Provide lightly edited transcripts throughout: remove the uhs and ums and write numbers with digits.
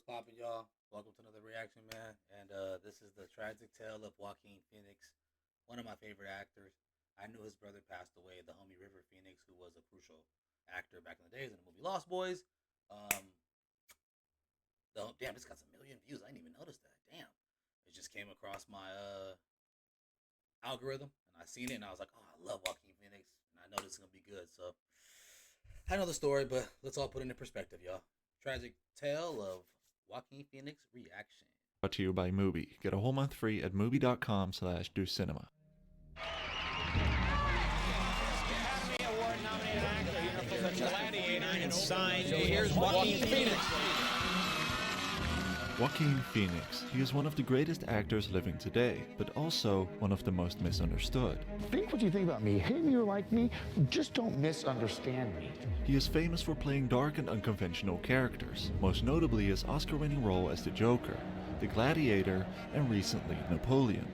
What's poppin', y'all? Welcome to another reaction, man. And this is the tragic tale of Joaquin Phoenix, one of my favorite actors. I knew his brother passed away, the homie River Phoenix, who was a crucial actor back in the days in the movie Lost Boys. Um, damn, this got a million views. I didn't even notice that. Damn, it just came across my algorithm, and I seen it, and I was like, oh, I love Joaquin Phoenix, and I know this is gonna be good. So I know the story, but let's all put it in perspective, y'all. Tragic tale of Joaquin Phoenix reaction. Brought to you by Mubi. Get a whole month free at mubi.com/docinema. Academy Award nominated actor here from The Gladiator and signed. Here's Joaquin Phoenix. Joaquin Phoenix. He is one of the greatest actors living today, but also one of the most misunderstood. Think what you think about me. Hate me or like me, just don't misunderstand me. He is famous for playing dark and unconventional characters, most notably his Oscar-winning role as the Joker, the Gladiator, and recently Napoleon.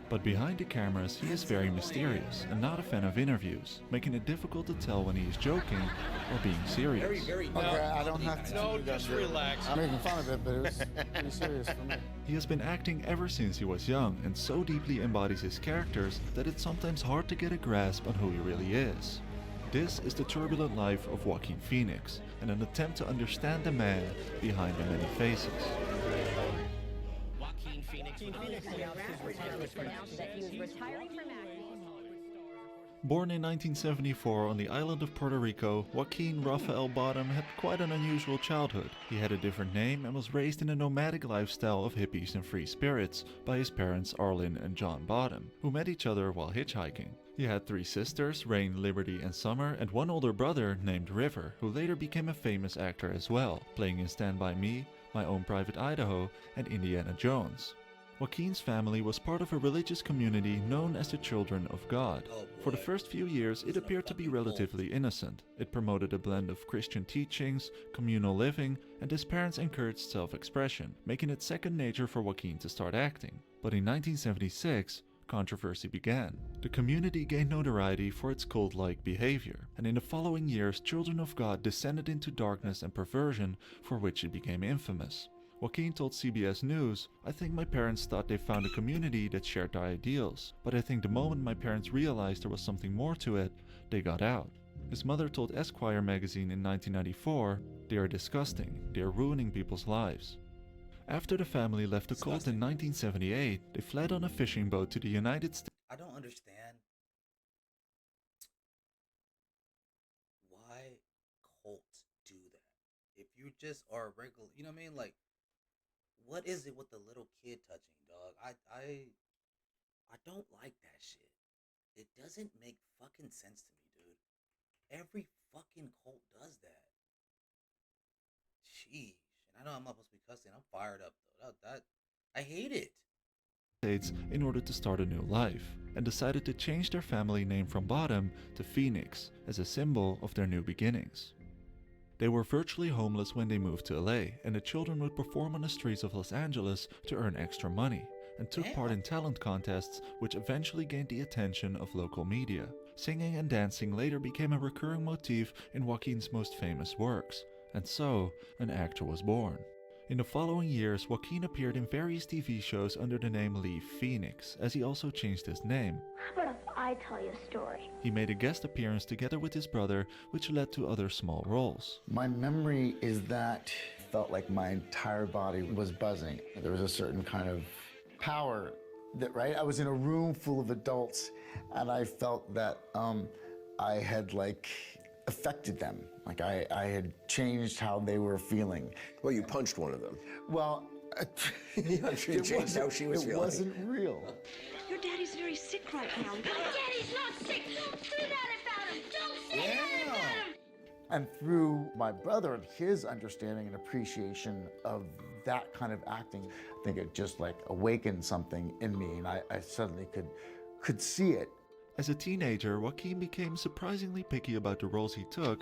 But behind the cameras, he is very mysterious and not a fan of interviews, making it difficult to tell when he is joking or being serious. Very Okay, I don't have to. No, just relax. I'm making fun of it, but it was pretty serious for me. He has been acting ever since he was young and so deeply embodies his characters that it's sometimes hard to get a grasp on who he really is. This is the turbulent life of Joaquin Phoenix, and an attempt to understand the man behind the many faces. Joaquin Phoenix. announced that he was retiring from acting. Born in 1974 on the island of Puerto Rico, Joaquin Raphael Bottom had quite an unusual childhood. He had a different name and was raised in a nomadic lifestyle of hippies and free spirits by his parents Arlen and John Bottom, who met each other while hitchhiking. He had three sisters, Rain, Liberty, and Summer, and one older brother named River, who later became a famous actor as well, playing in Stand By Me, My Own Private Idaho, and Indiana Jones. Joaquin's family was part of a religious community known as the Children of God. For the first few years, it appeared to be relatively innocent. It promoted a blend of Christian teachings, communal living, and his parents encouraged self-expression, making it second nature for Joaquin to start acting. But in 1976, controversy began. The community gained notoriety for its cult-like behavior, and in the following years, Children of God descended into darkness and perversion, for which it became infamous. Joaquin told CBS News, "I think my parents thought they found a community that shared their ideals, but I think the moment my parents realized there was something more to it, they got out." His mother told Esquire magazine in 1994, "They are disgusting, they are ruining people's lives." After the family left the cult in 1978, they fled on a fishing boat to the United States. I don't understand why cults do that. If you just are a regular, you know what I mean? Like, what is it with the little kid touching, dog? I don't like that shit. It doesn't make fucking sense to me, dude. Every fucking cult does that. Sheesh. And I know I'm not supposed to be cussing. I'm fired up though. I hate it. In order to start a new life, and decided to change their family name from Bottom to Phoenix as a symbol of their new beginnings. They were virtually homeless when they moved to LA, and the children would perform on the streets of Los Angeles to earn extra money, and took part in talent contests which eventually gained the attention of local media. Singing and dancing later became a recurring motif in Joaquin's most famous works, and so an actor was born. In the following years, Joaquin appeared in various TV shows under the name Lee Phoenix, as he also changed his name. How about if I tell you a story? He made a guest appearance together with his brother, which led to other small roles. My memory is that it felt like my entire body was buzzing. There was a certain kind of power that, right? I was in a room full of adults, and I felt that I had affected them. Like I had changed how they were feeling. Well, you punched one of them. Well, You changed how she was it feeling. wasn't real. Your daddy's very sick right now. Daddy's not sick. Don't say that about him. Don't say that about him. And through my brother and his understanding and appreciation of that kind of acting, I think it just awakened something in me, and I suddenly could see it. As a teenager, Joaquin became surprisingly picky about the roles he took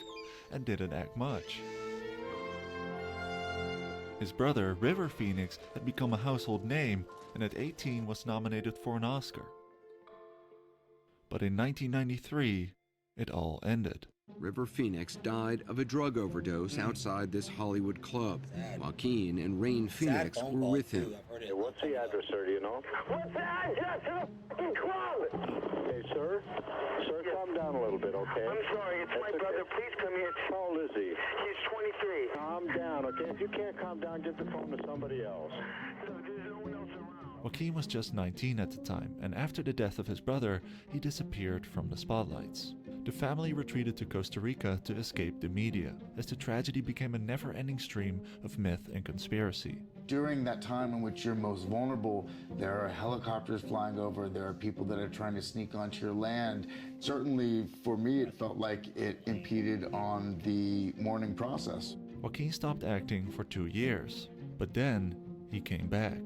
and didn't act much. His brother, River Phoenix, had become a household name and at 18 was nominated for an Oscar. But in 1993, it all ended. River Phoenix died of a drug overdose outside this Hollywood club. Joaquin and Rain Phoenix Sad phone were calls, with him. too. I've heard it. Hey, what's the address, sir? Do you know? What's the address to the fucking club? Hey, sir. Sir, calm down a little bit, okay? I'm sorry, it's my brother. Please come here. How old is he? He's 23. Calm down, okay? If you can't calm down, give the phone to somebody else. So there's no one else around. Joaquin was just 19 at the time, and after the death of his brother, he disappeared from the spotlights. The family retreated to Costa Rica to escape the media, as the tragedy became a never-ending stream of myth and conspiracy. During that time in which you're most vulnerable, there are helicopters flying over, there are people that are trying to sneak onto your land. Certainly, for me, it felt like it impeded on the mourning process. Joaquin stopped acting for 2 years, but then he came back.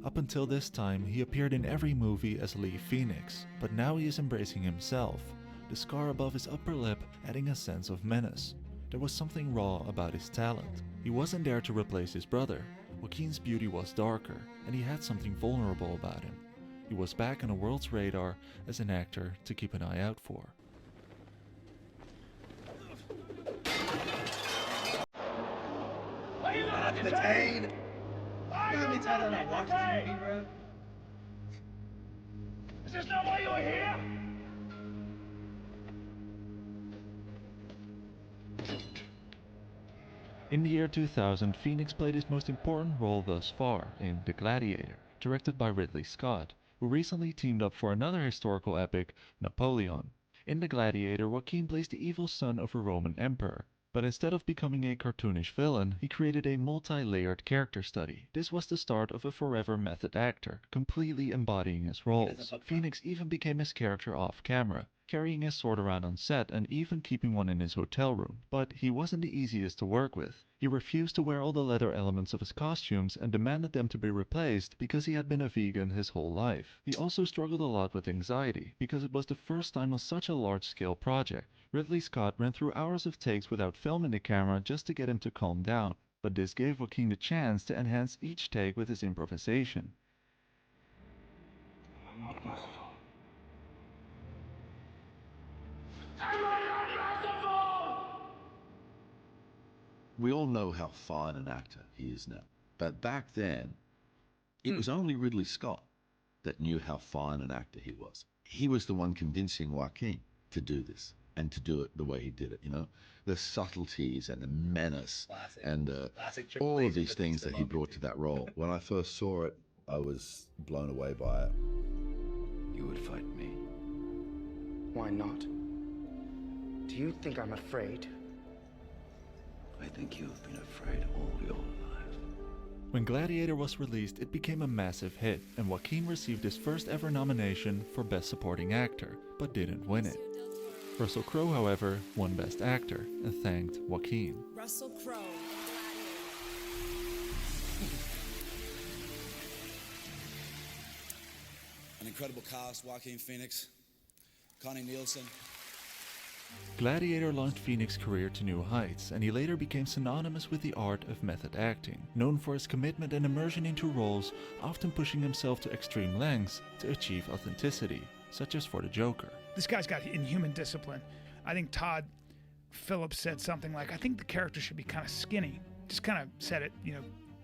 Up until this time, he appeared in every movie as Lee Phoenix, but now he is embracing himself, the scar above his upper lip adding a sense of menace. There was something raw about his talent. He wasn't there to replace his brother. Joaquin's beauty was darker, and he had something vulnerable about him. He was back on the world's radar as an actor to keep an eye out for. Are you not Detained! You know how many times I've watched this movie, bro? Is this not why you were here? In the year 2000, Phoenix played his most important role thus far in The Gladiator, directed by Ridley Scott, who recently teamed up for another historical epic, Napoleon. In The Gladiator, Joaquin plays the evil son of a Roman emperor, but instead of becoming a cartoonish villain, he created a multi-layered character study. This was the start of a forever method actor, completely embodying his roles. Phoenix even became his character off-camera, carrying his sword around on set and even keeping one in his hotel room. But he wasn't the easiest to work with. He refused to wear all the leather elements of his costumes and demanded them to be replaced because he had been a vegan his whole life. He also struggled a lot with anxiety, because it was the first time on such a large-scale project. Ridley Scott ran through hours of takes without filming the camera just to get him to calm down, but this gave Joaquin the chance to enhance each take with his improvisation. I'm not merciful. We all know how fine an actor he is now. But back then, it was only Ridley Scott that knew how fine an actor he was. He was the one convincing Joaquin to do this and to do it the way he did it, you know? The subtleties and the menace and all of these things that he brought to that role. When I first saw it, I was blown away by it. You would fight me. Why not? Do you think I'm afraid? I think you've been afraid all your life. When Gladiator was released, it became a massive hit, and Joaquin received his first ever nomination for Best Supporting Actor, but didn't win it. Russell Crowe, however, won Best Actor and thanked Joaquin. Russell Crowe. An incredible cast: Joaquin Phoenix, Connie Nielsen. Gladiator launched Phoenix's career to new heights, and he later became synonymous with the art of method acting, known for his commitment and immersion into roles, often pushing himself to extreme lengths to achieve authenticity, such as for the Joker. This guy's got inhuman discipline. I think Todd Phillips said something like, I think the character should be kind of skinny. Just kind of said it,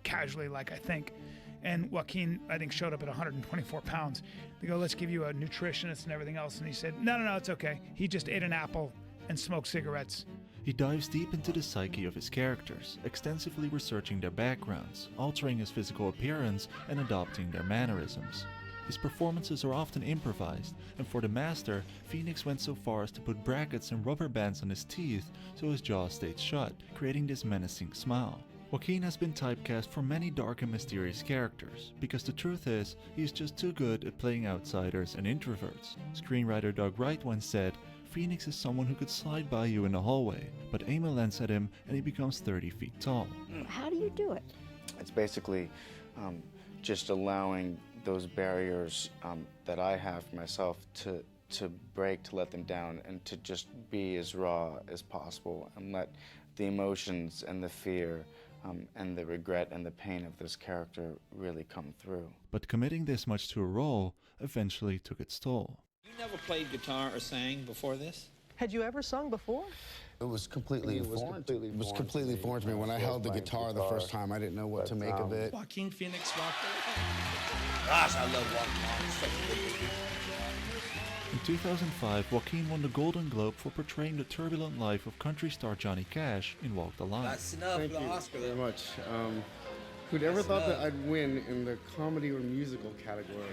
casually, like I think. And Joaquin, I think, showed up at 124 pounds. They go, let's give you a nutritionist and everything else. And he said, no, it's okay. He just ate an apple and smoked cigarettes. He dives deep into the psyche of his characters, extensively researching their backgrounds, altering his physical appearance, and adopting their mannerisms. His performances are often improvised, and for the master, Phoenix went so far as to put brackets and rubber bands on his teeth so his jaw stayed shut, creating this menacing smile. Joaquin has been typecast for many dark and mysterious characters, because the truth is, he is just too good at playing outsiders and introverts. Screenwriter Doug Wright once said, Phoenix is someone who could slide by you in the hallway, but aim a lens at him and he becomes 30 feet tall. How do you do it? It's basically just allowing those barriers that I have for myself to break, to let them down, and to just be as raw as possible and let the emotions and the fear and the regret and the pain of this character really come through. But committing this much to a role eventually took its toll. You never played guitar or sang before this? Had you ever sung before? It was completely foreign. It was completely foreign to me. When I held the guitar the first time, I didn't know what to make of it. Joaquin Phoenix rocked Gosh, I love Joaquin. He's such a good movie. In 2005, Joaquin won the Golden Globe for portraying the turbulent life of country star Johnny Cash in Walk the Line. Got snubbed for the Oscar. Very much. Who'd ever thought that I'd win in the comedy or musical category?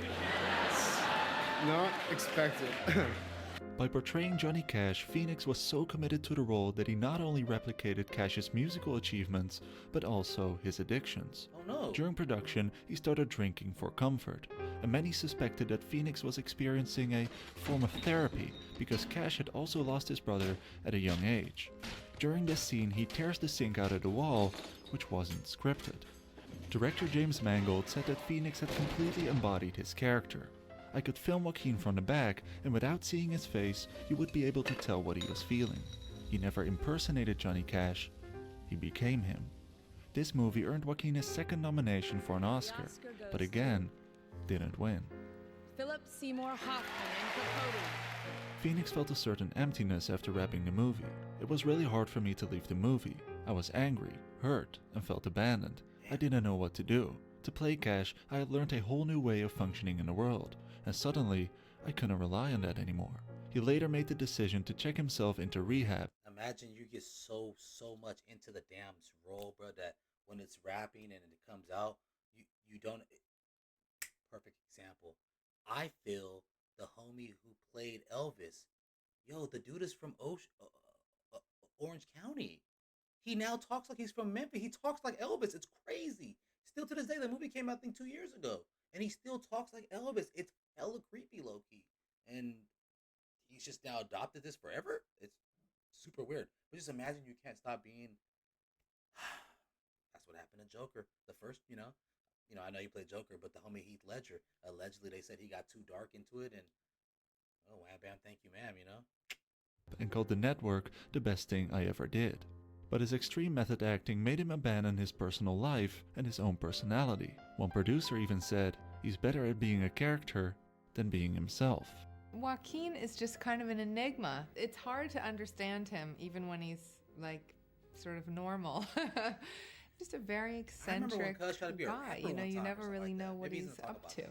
Not expected. By portraying Johnny Cash, Phoenix was so committed to the role that he not only replicated Cash's musical achievements, but also his addictions. Oh no. During production, he started drinking for comfort, and many suspected that Phoenix was experiencing a form of therapy because Cash had also lost his brother at a young age. During this scene, he tears the sink out of the wall, which wasn't scripted. Director James Mangold said that Phoenix had completely embodied his character. I could film Joaquin from the back, and without seeing his face, you would be able to tell what he was feeling. He never impersonated Johnny Cash, he became him. This movie earned Joaquin his second nomination for an Oscar, but again, didn't win. Philip Seymour Hoffman and Capote. Phoenix felt a certain emptiness after wrapping the movie. It was really hard for me to leave the movie. I was angry, hurt, and felt abandoned. I didn't know what to do. To play Cash, I had learned a whole new way of functioning in the world, and suddenly, I couldn't rely on that anymore. He later made the decision to check himself into rehab. Imagine you get so much into the damn role, bro, that when it's rapping and it comes out, you don't. Perfect example. I feel the homie who played Elvis. Yo, the dude is from Orange County. He now talks like he's from Memphis. He talks like Elvis. It's crazy. Still to this day, the movie came out I think 2 years ago, and he still talks like Elvis. It's hella creepy, low key, and he's just now adopted this forever. It's super weird. But just imagine you can't stop being. That's what happened to Joker. The first, I know you played Joker, but the homie Heath Ledger, allegedly they said he got too dark into it, and oh, wham bam, thank you, ma'am, and called The Network the best thing I ever did. But his extreme method acting made him abandon his personal life and his own personality. One producer even said he's better at being a character than being himself. Joaquin is just kind of an enigma. It's hard to understand him even when he's like sort of normal. Just a very eccentric guy. You never really know what he's up to.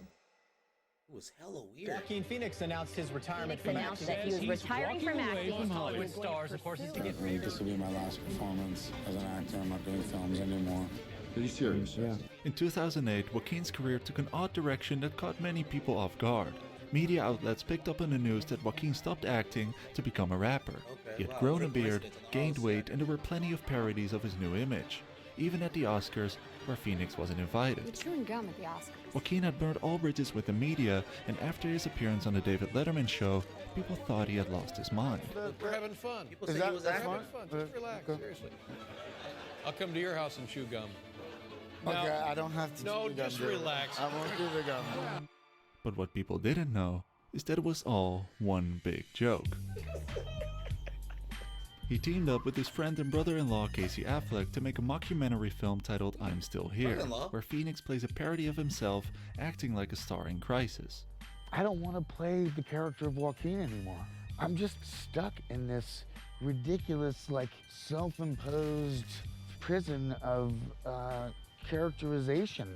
It was hella weird. Joaquin Phoenix announced his retirement from announced that he was retiring from acting. From Hollywood stars, of course, is to get married. This will be my last performance as an actor. I'm not doing films anymore. Are you serious? Yeah. In 2008, Joaquin's career took an odd direction that caught many people off guard. Media outlets picked up on the news that Joaquin stopped acting to become a rapper. He had grown a beard, gained weight, and there were plenty of parodies of his new image. Even at the Oscars, where Phoenix wasn't invited. You're chewing gum at the Oscars. Joaquin had burned all bridges with the media, and after his appearance on the David Letterman show, people thought he had lost his mind. We're having fun. People say he was having fun. Just relax, seriously. I'll come to your house and chew gum. Okay, I don't have to. No, just relax. I won't do the gum. But what people didn't know is that it was all one big joke. He teamed up with his friend and brother-in-law Casey Affleck to make a mockumentary film titled I'm Still Here, where Phoenix plays a parody of himself acting like a star in crisis. I don't want to play the character of Joaquin anymore. I'm just stuck in this ridiculous, self-imposed prison of characterization,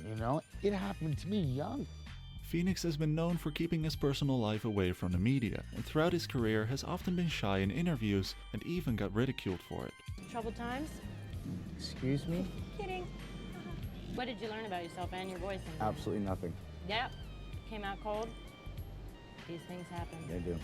It happened to me young. Phoenix has been known for keeping his personal life away from the media, and throughout his career has often been shy in interviews and even got ridiculed for it. Troubled times? Excuse me? Kidding. What did you learn about yourself and your voice? Absolutely nothing. Yep. Came out cold. These things happen. They do.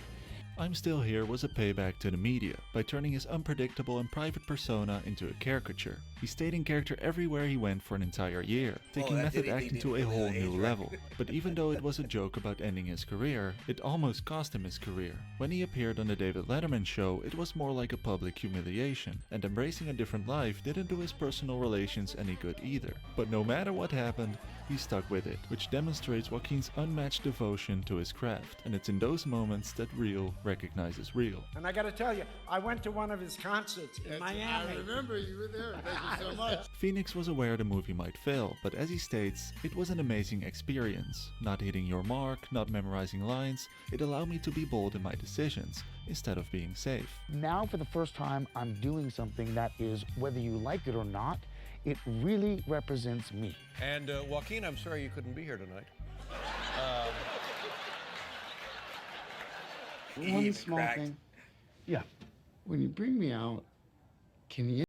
I'm Still Here was a payback to the media by turning his unpredictable and private persona into a caricature. He stayed in character everywhere he went for an entire year, taking method acting to a whole new level. But even though it was a joke about ending his career, it almost cost him his career. When he appeared on the David Letterman show, it was more like a public humiliation, and embracing a different life didn't do his personal relations any good either. But no matter what happened, he stuck with it, which demonstrates Joaquin's unmatched devotion to his craft. And it's in those moments that real recognizes real. And I gotta tell you, I went to one of his concerts in Miami. I remember you were there. you so much. Phoenix was aware the movie might fail, but as he states, it was an amazing experience. Not hitting your mark, not memorizing lines, it allowed me to be bold in my decisions, instead of being safe. Now for the first time, I'm doing something that is, whether you like it or not, it really represents me. And Joaquin, I'm sorry you couldn't be here tonight. One small thing. Yeah. When you bring me out, can you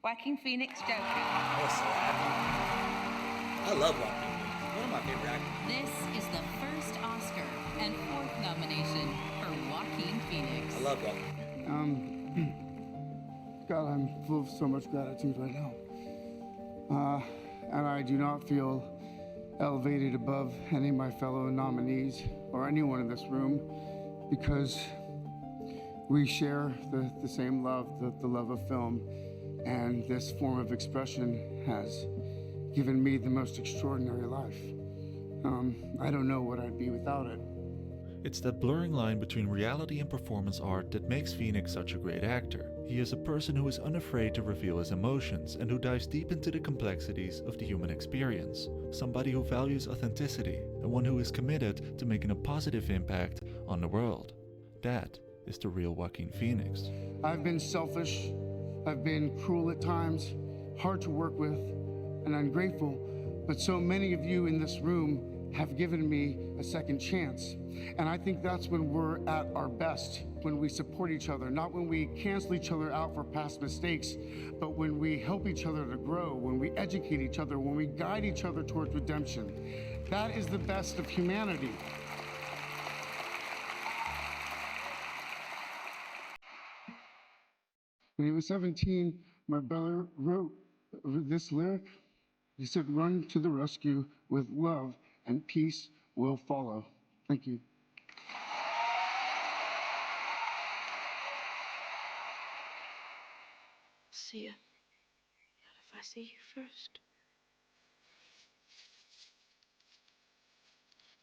Joaquin Phoenix Joker. I was so happy. I love Joaquin Phoenix. One of my favorite actors. This is the first Oscar and fourth nomination for Joaquin Phoenix. I love Joaquin. God, I'm full of so much gratitude right now. And I do not feel elevated above any of my fellow nominees or anyone in this room because we share the same love, the love of film. And this form of expression has given me the most extraordinary life. I don't know what I'd be without it. It's that blurring line between reality and performance art that makes Phoenix such a great actor. He is a person who is unafraid to reveal his emotions and who dives deep into the complexities of the human experience. Somebody who values authenticity and one who is committed to making a positive impact on the world. That is the real Joaquin Phoenix. I've been selfish, I've been cruel at times, hard to work with, and ungrateful, but so many of you in this room have given me a second chance. And I think that's when we're at our best, when we support each other, not when we cancel each other out for past mistakes, but when we help each other to grow, when we educate each other, when we guide each other towards redemption. That is the best of humanity. When he was 17, my brother wrote this lyric. He said, "Run to the rescue with love and peace will follow." Thank you. See ya. Not if I see you first.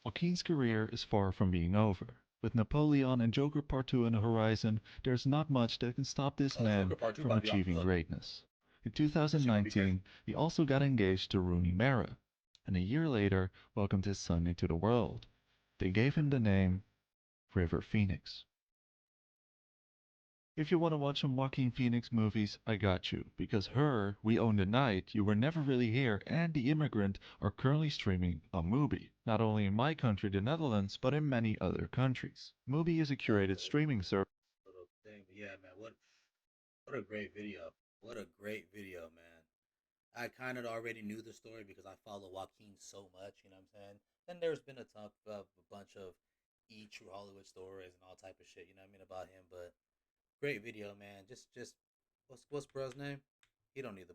Joaquin's career is far from being over. With Napoleon and Joker Part 2 on the horizon, there's not much that can stop this man from achieving greatness. In 2019, he also got engaged to Rooney Mara, and a year later welcomed his son into the world. They gave him the name River Phoenix. If you want to watch some Joaquin Phoenix movies, I got you. Because Her, We Own the Night, You Were Never Really Here, and The Immigrant are currently streaming on Mubi. Not only in my country, the Netherlands, but in many other countries. Mubi is a curated streaming service. Little thing, but yeah, man, what a great video. What a great video, man. I kind of already knew the story because I follow Joaquin so much, you know what I'm saying? And there's been a talk of a bunch of true Hollywood stories and all type of shit, you know what I mean, about him, but great video, man. Just what's bro's name? He don't need the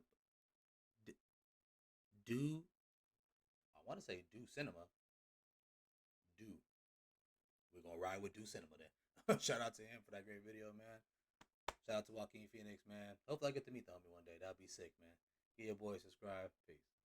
do. I want to say do cinema. Do we're gonna ride with do cinema then. Shout out to him for that great video, man. Shout out to Joaquin Phoenix, man. Hopefully I get to meet the homie one day. That'd be sick, man. Get your boy subscribe. Peace.